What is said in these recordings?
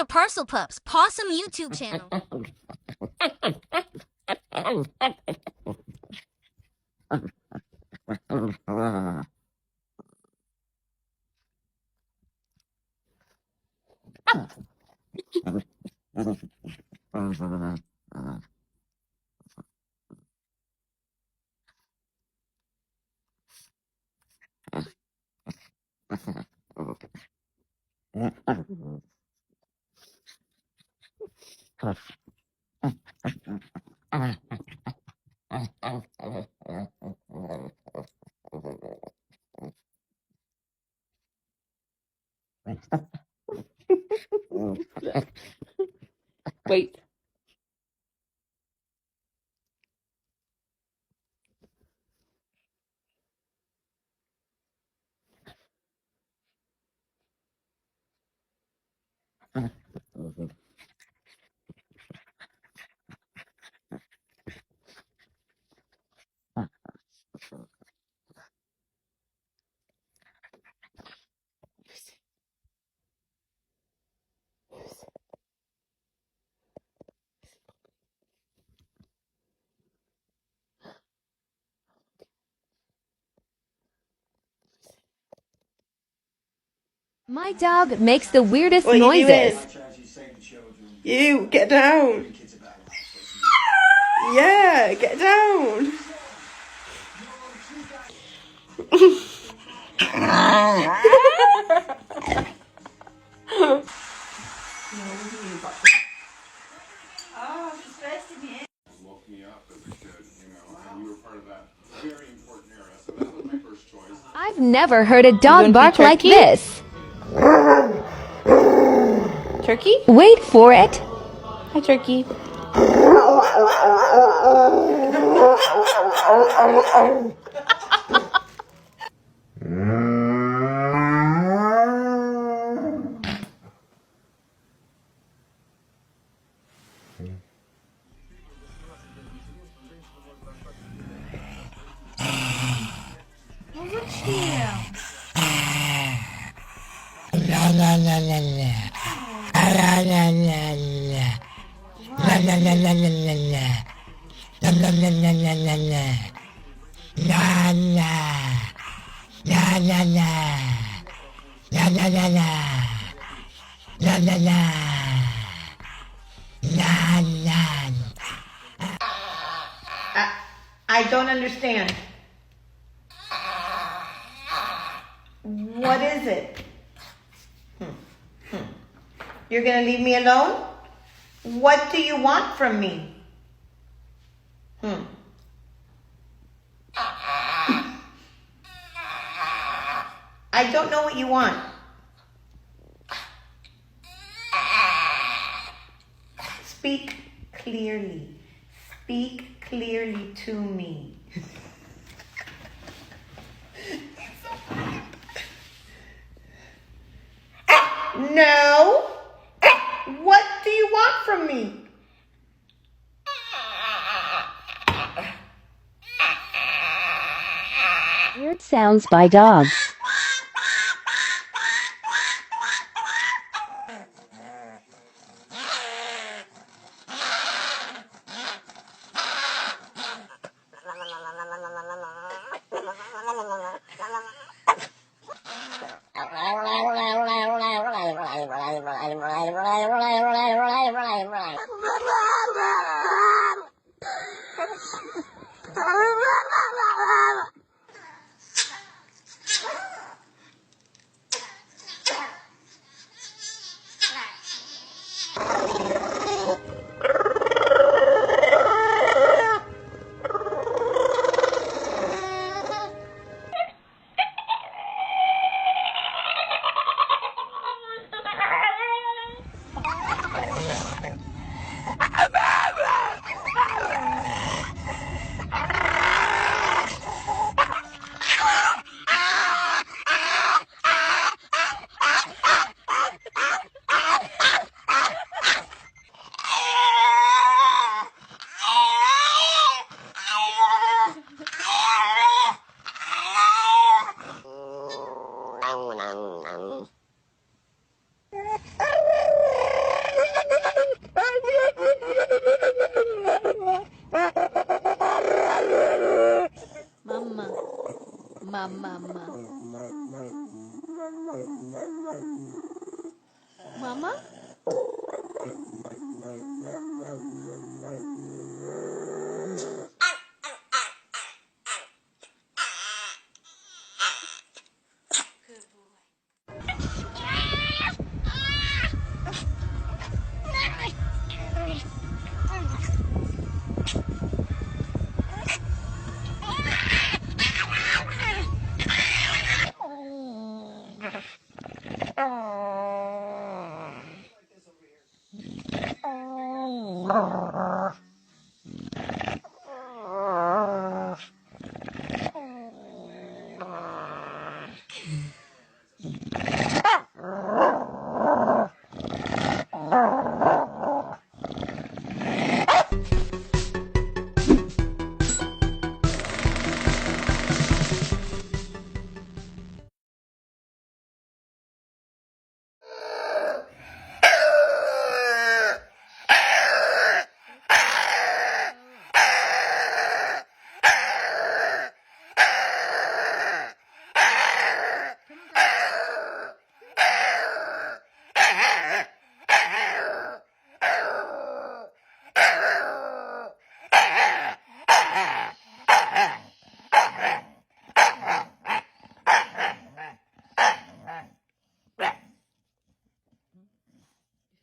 to PARCELPUPS, Possum YouTube channel. Wait. My dog makes the weirdest What are you noises. doing? You, get down. Yeah, get down. Woke me up as a kid, and you were part of that very important era. So that was my first choice. I've never heard a dog gonna bark be like turkey? this. Turkey? Wait for it. Hi, turkey. I don't understand. What is it? You're gonna leave me alone? What do you want from me? I don't know what you want. Speak clearly. Speak clearly to me. No. What do you want from me? Weird sounds by dogs.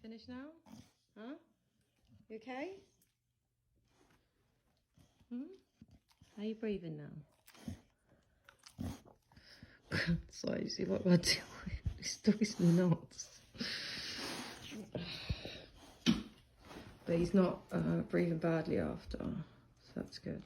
Finished now? Huh? You okay? How are you breathing now? So you see what we're doing? He's stuck his nuts. But he's not breathing badly after, so that's good.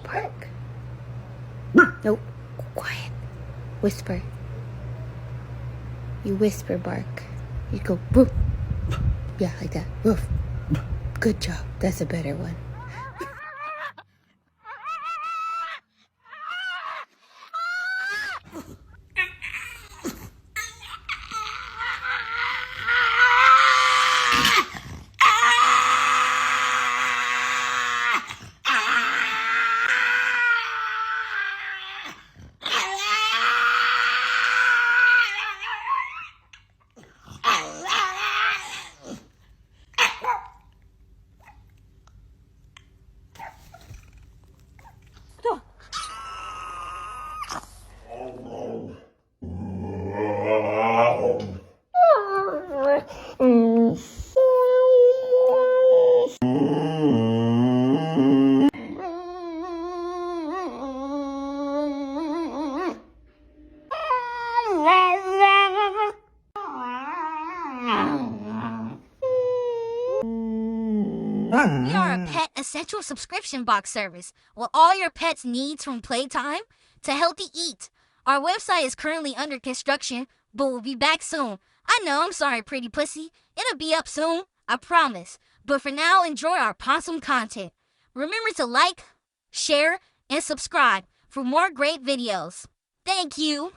Bark. Nope. Quiet. Whisper. You whisper bark. You go woof. Yeah, like that. Woof. Good job. That's a better one. We are a pet essential subscription box service with all your pet's needs from playtime to healthy eat. Our website is currently under construction, but we'll be back soon. I know, I'm sorry, pretty pussy. It'll be up soon, I promise. But for now, enjoy our possum content. Remember to like, share, and subscribe for more great videos. Thank you.